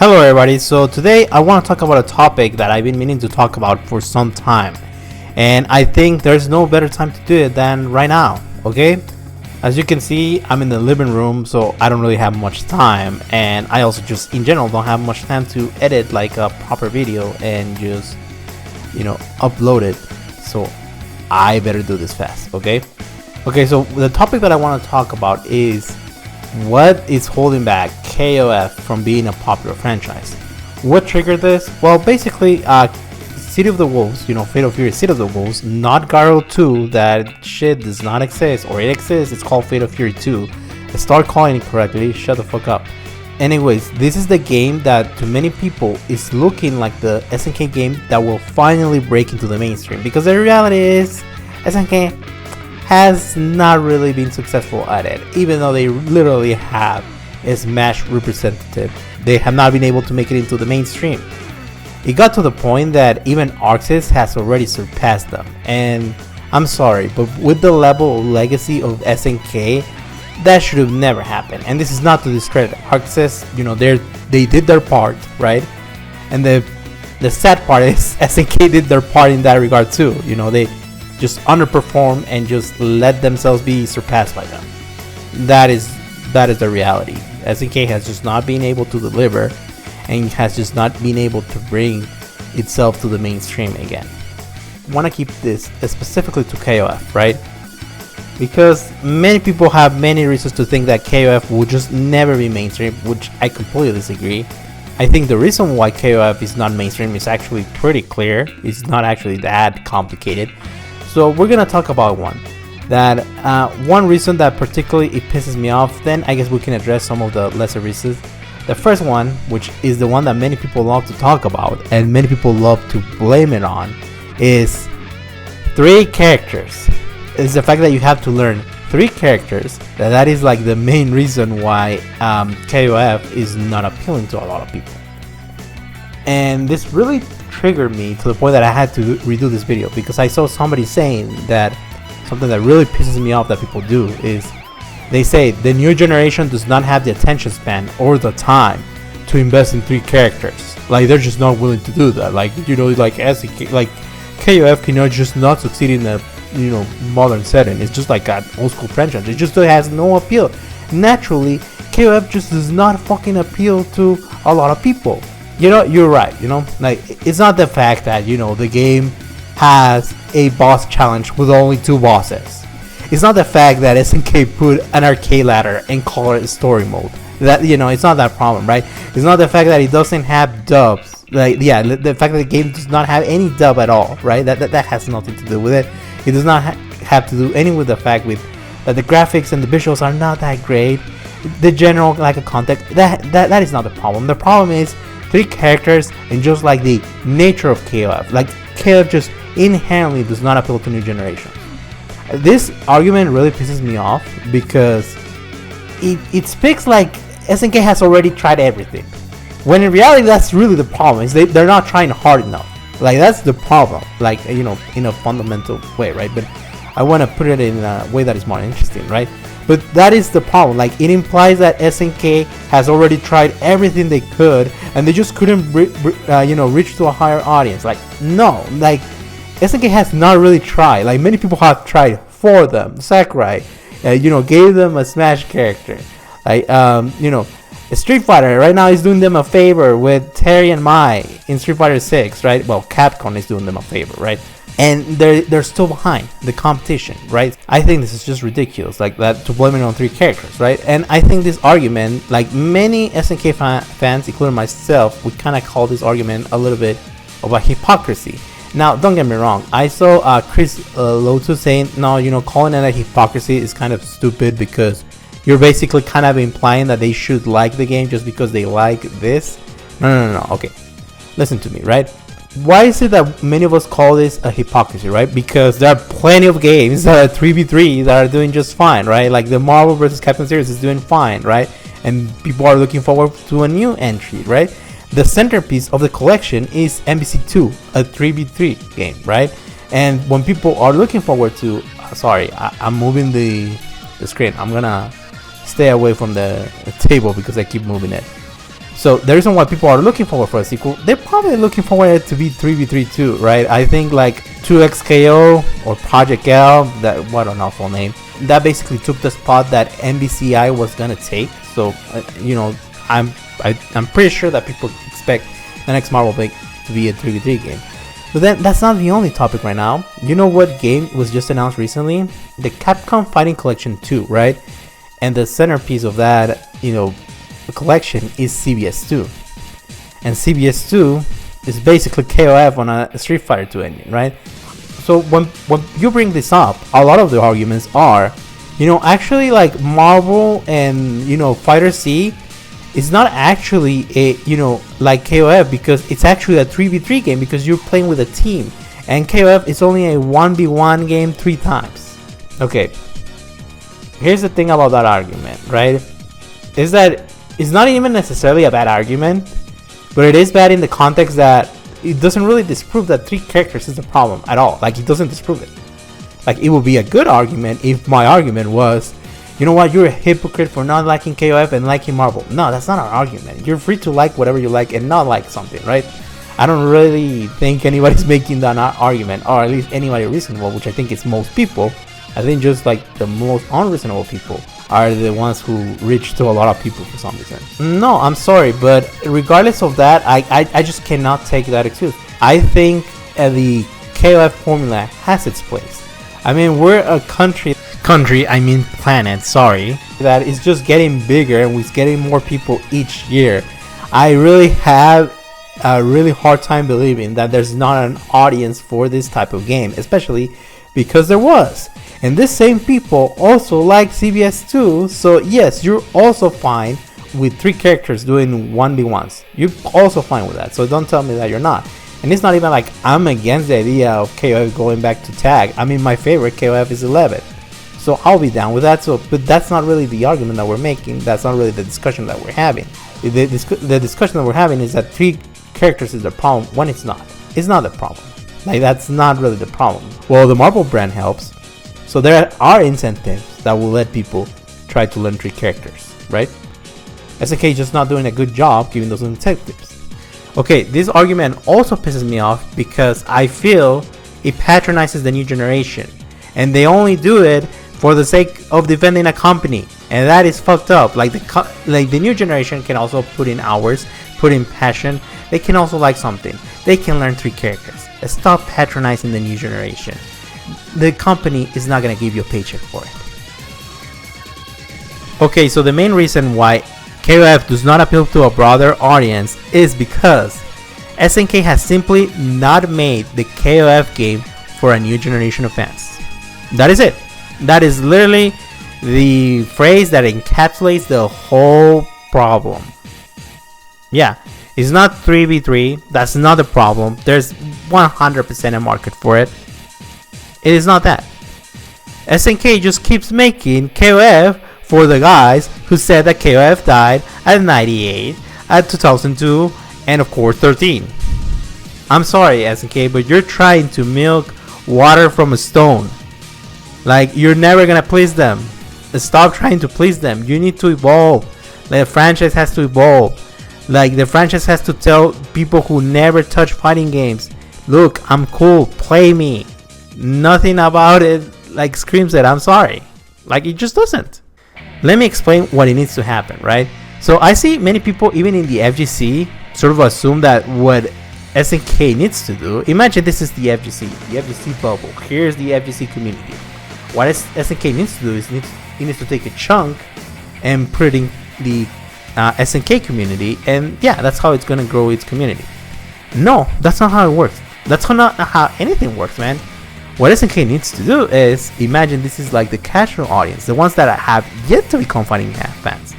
Hello everybody, so today I want to talk about a topic that I've been meaning to talk about for some time, and I think there's no better time to do it than right now, okay? As you can see, I'm in the living room, so I don't really have much time, and I also just in general don't have much time to edit like a proper video and just, upload it, so I better do this fast, okay? Okay, so the topic that I want to talk about is what is holding back KOF from being a popular franchise. What triggered this? Well, basically, City of the Wolves, Fatal Fury City of the Wolves, not Garou 2, that shit does not exist, or it exists, it's called Fatal Fury 2. Start calling it correctly, shut the fuck up. Anyways, this is the game that to many people is looking like the SNK game that will finally break into the mainstream, because the reality is SNK has not really been successful at it. Even though they literally have a Smash representative, they have not been able to make it into the mainstream. It got to the point that even Arxis has already surpassed them, and I'm sorry, but with the level of legacy of SNK, that should have never happened. And this is not to discredit Arxis, they did their part, right? And the sad part is SNK did their part in that regard too. They just underperform and just let themselves be surpassed by them. That is the reality. SNK has just not been able to deliver, and has just not been able to bring itself to the mainstream again. I want to keep this specifically to KOF, right? Because many people have many reasons to think that KOF will just never be mainstream, which I completely disagree. I think the reason why KOF is not mainstream is actually pretty clear. It's not actually that complicated. So we're gonna talk about one reason that particularly it pisses me off. Then I guess we can address some of the lesser reasons. The first one, which is the one that many people love to talk about and many people love to blame it on, is 3 characters. It's the fact that you have to learn 3 characters. That is like the main reason why KOF is not appealing to a lot of people. And this really triggered me to the point that I had to redo this video, because I saw somebody saying that something that really pisses me off that people do is they say the new generation does not have the attention span or the time to invest in 3 characters. Like, they're just not willing to do that. Like, KOF cannot just not succeed in a modern setting. It's just like an old school franchise. It just has no appeal. Naturally, KOF just does not fucking appeal to a lot of people. You're right. Like, it's not the fact that the game has a boss challenge with only 2 bosses. It's not the fact that SNK put an arcade ladder and call it story mode. That it's not that problem, right? It's not the fact that it doesn't have dubs. The fact that the game does not have any dub at all, right? That has nothing to do with it. It does not have to do any with the fact that the graphics and the visuals are not that great. The general lack of context, that is not the problem. The problem is 3 characters, and just like the nature of KOF. Like, KOF just inherently does not appeal to new generations. This argument really pisses me off because it speaks like SNK has already tried everything, when in reality that's really the problem. Is they're not trying hard enough. Like, that's the problem, like, in a fundamental way, right? But I want to put it in a way that is more interesting, right? But that is the problem. Like, it implies that SNK has already tried everything they could, and they just couldn't reach to a higher audience. Like, no, like, SNK has not really tried. Like, many people have tried for them. Sakurai gave them a Smash character. Like, Street Fighter right now is doing them a favor with Terry and Mai in Street Fighter 6, right? Well, Capcom is doing them a favor, right? And they're still behind the competition, right? I think this is just ridiculous, like that, to blame it on 3 characters, right? And I think this argument, like many SNK fans, including myself, would kind of call this argument a little bit of a hypocrisy. Now, don't get me wrong. I saw Chris Lotus saying, no, calling it a hypocrisy is kind of stupid, because you're basically kind of implying that they should like the game just because they like this. No. Okay, listen to me, right? Why is it that many of us call this a hypocrisy, right? Because there are plenty of games that are 3v3 that are doing just fine, right? Like the Marvel vs. Capcom series is doing fine, right? And people are looking forward to a new entry, right? The centerpiece of the collection is MVC2, a 3v3 game, right? And when people are looking forward to, I'm moving the screen. I'm gonna stay away from the table because I keep moving it. So the reason why people are looking forward for a sequel, they're probably looking forward it to be 3v3 too, right? I think like 2XKO or Project L, that what an awful name, that basically took the spot that MBCI was gonna take. So I'm pretty sure that people expect the next Marvel Big to be a 3v3 game. But then that's not the only topic right now. You know what game was just announced recently? The Capcom Fighting Collection 2, right? And the centerpiece of that, the collection is CBS2. And CBS2 is basically KOF on a Street Fighter 2 engine, right? So when you bring this up, a lot of the arguments are, actually like Marvel and, Fighter C is not actually a, like KOF, because it's actually a 3v3 game because you're playing with a team. And KOF is only a 1v1 game 3 times. Okay. Here's the thing about that argument, right? Is that it's not even necessarily a bad argument, but it is bad in the context that it doesn't really disprove that 3 characters is the problem at all. Like, it doesn't disprove it. Like, it would be a good argument if my argument was, you know what, you're a hypocrite for not liking KOF and liking Marvel. No, that's not our argument. You're free to like whatever you like and not like something, right? I don't really think anybody's making that argument, or at least anybody reasonable, which I think is most people. I think just like the most unreasonable people are the ones who reach to a lot of people for some reason. No, I'm sorry, but regardless of that, I just cannot take that excuse. I think the KOF formula has its place. I mean, we're a planet, sorry, that is just getting bigger and we're getting more people each year. I really have a really hard time believing that there's not an audience for this type of game, especially because there was. And this same people also like CBS2, so yes, you're also fine with 3 characters doing 1v1s. You're also fine with that, so don't tell me that you're not. And it's not even like I'm against the idea of KOF going back to tag. I mean, my favorite KOF is 11. So I'll be down with that. But that's not really the argument that we're making. That's not really the discussion that we're having. The discussion that we're having is that 3 characters is the problem when it's not. It's not the problem. Like, that's not really the problem. Well, the Marvel brand helps. So there are incentives that will let people try to learn 3 characters, right? SNK is just not doing a good job giving those incentives. Okay, this argument also pisses me off because I feel it patronizes the new generation. And they only do it for the sake of defending a company. And that is fucked up. Like the new generation can also put in hours, put in passion. They can also like something. They can learn 3 characters. Stop patronizing the new generation. The company is not going to give you a paycheck for it. Okay, so the main reason why KOF does not appeal to a broader audience is because SNK has simply not made the KOF game for a new generation of fans. That is it. That is literally the phrase that encapsulates the whole problem. Yeah, it's not 3v3. That's not the problem. There's 100% a market for it. It is not that. SNK just keeps making KOF for the guys who said that KOF died at 98, at 2002, and of course 13. I'm sorry, SNK, but you're trying to milk water from a stone. Like, you're never gonna please them. Stop trying to please them. You need to evolve. The franchise has to evolve. Like, the franchise has to tell people who never touch fighting games, look, I'm cool, play me. Nothing about it like screams it. I'm sorry. Like, it just doesn't. Let me explain what it needs to happen, right? So I see many people, even in the FGC, sort of assume that what SNK needs to do, imagine this is the FGC bubble. Here's the FGC community. What SNK needs to do is it needs to take a chunk and put it in the SNK community, and yeah, that's how it's gonna grow its community. No, that's not how it works. That's not how anything works, man. What SNK needs to do is imagine this is like the casual audience, the ones that have yet to become fighting fans.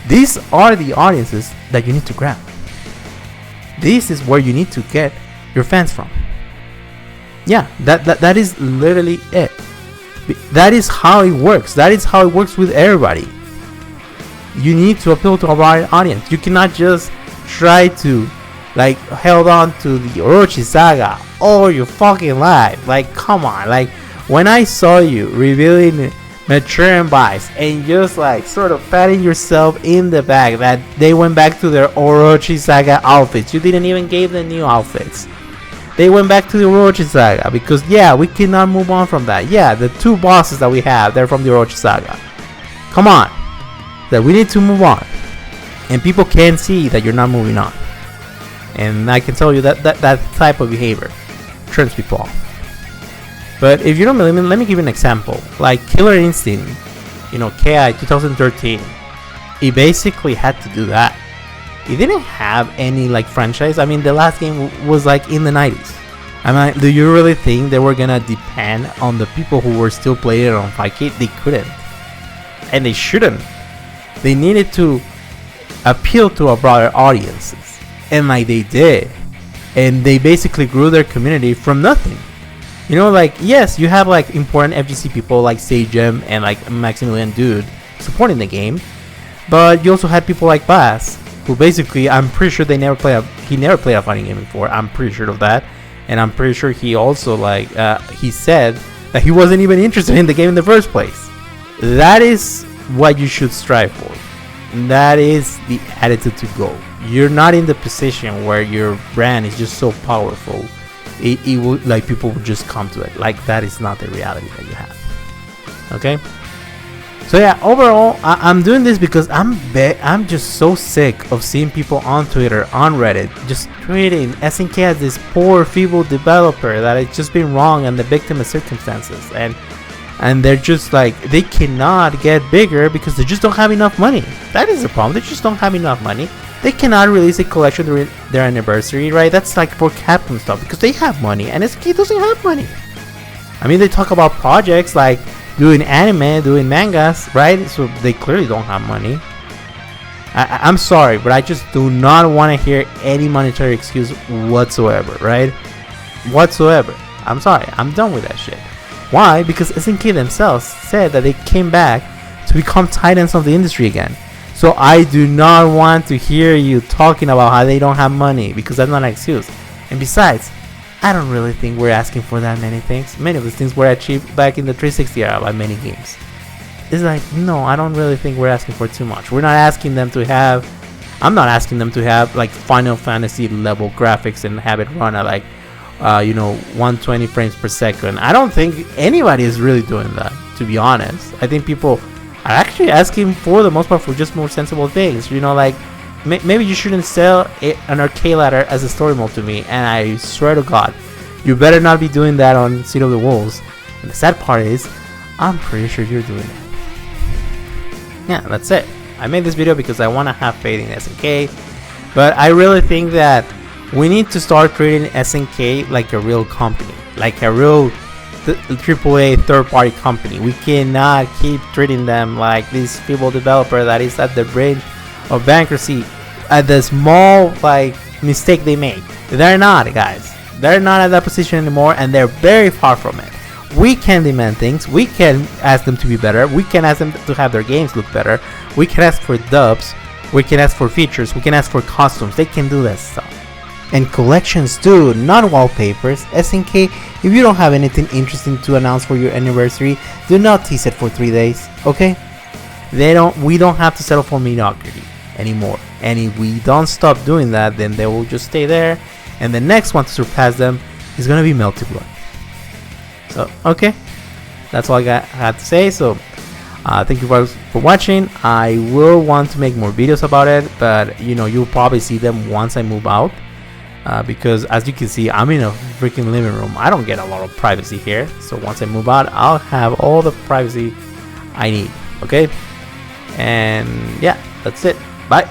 These are the audiences that you need to grab. This is where you need to get your fans from. Yeah, that is literally it. That is how it works. That is how it works with everybody. You need to appeal to a wide audience. You cannot just try to like held on to the Orochi saga all your fucking life. Like, come on. Like, when I saw you revealing maturing buys, and just like sort of patting yourself in the back that they went back to their Orochi Saga outfits. You didn't even give them new outfits. They went back to the Orochi Saga because yeah, we cannot move on from that. Yeah, the 2 bosses that we have, they're from the Orochi Saga. Come on, that we need to move on, and people can see that you're not moving on. And I can tell you that that type of behavior turns people off. But if you don't believe me, let me give you an example. Like Killer Instinct, you know, KI 2013, it basically had to do that. It didn't have any like franchise. I mean, the last game was like in the 90s. I mean, do you really think they were gonna depend on the people who were still playing it on 5K? They couldn't, and they shouldn't. They needed to appeal to a broader audiences, and like they did, and they basically grew their community from nothing. You know, like yes, you have like important FGC people like Sagem and like Maximilian Dude supporting the game, but you also had people like Bass, who basically, I'm pretty sure he never played a fighting game before. I'm pretty sure of that, and I'm pretty sure he also like he said that he wasn't even interested in the game in the first place. That is what you should strive for. That is the attitude to go. You're not in the position where your brand is just so powerful. It would like people would just come to it. Like that is not the reality that you have. Okay. So yeah, overall, I'm doing this because I'm just so sick of seeing people on Twitter, on Reddit, just tweeting SNK as this poor, feeble developer that it's just been wrong and the victim of circumstances, and they're just like they cannot get bigger because they just don't have enough money. That is the problem. They just don't have enough money. They cannot release a collection during their anniversary, right? That's like for Capcom stuff because they have money and SNK doesn't have money. I mean, they talk about projects like doing anime, doing mangas, right? So they clearly don't have money. I'm sorry, but I just do not want to hear any monetary excuse whatsoever, right? Whatsoever. I'm sorry. I'm done with that shit. Why? Because SNK themselves said that they came back to become titans of the industry again. So I do not want to hear you talking about how they don't have money, because that's not an excuse. And besides, I don't really think we're asking for that many things. Many of the things were achieved back in the 360 era by many games. It's like, no, I don't really think we're asking for too much. We're not asking them to have, I'm not asking them to have like Final Fantasy level graphics and have it run at like, 120 frames per second. I don't think anybody is really doing that, to be honest. I think people are actually asking for the most part for just more sensible things. You know, like maybe you shouldn't sell an arcade ladder as a story mode to me, and I swear to God, you better not be doing that on City of the Wolves. And the sad part is, I'm pretty sure you're doing it. Yeah, that's it. I made this video because I want to have faith in SNK, but I really think that we need to start treating SNK like a real company, like a real AAA third-party company. We cannot keep treating them like this feeble developer that is at the brink of bankruptcy at the small like mistake they made. They're not, guys. They're not at that position anymore, and they're very far from it. We can demand things. We can ask them to be better. We can ask them to have their games look better. We can ask for dubs. We can ask for features. We can ask for costumes. They can do that stuff. And collections too, not wallpapers. SNK, if you don't have anything interesting to announce for your anniversary, do not tease it for 3 days, okay? We don't have to settle for mediocrity anymore. And if we don't stop doing that, then they will just stay there, and the next one to surpass them is gonna be Melted Blood. So okay, that's all I had to say. So thank you guys for watching. I will want to make more videos about it, but you'll probably see them once I move out, because as you can see, I'm in a freaking living room. I don't get a lot of privacy here, so once I move out, I'll have all the privacy I need. Okay, and yeah, that's it. Bye.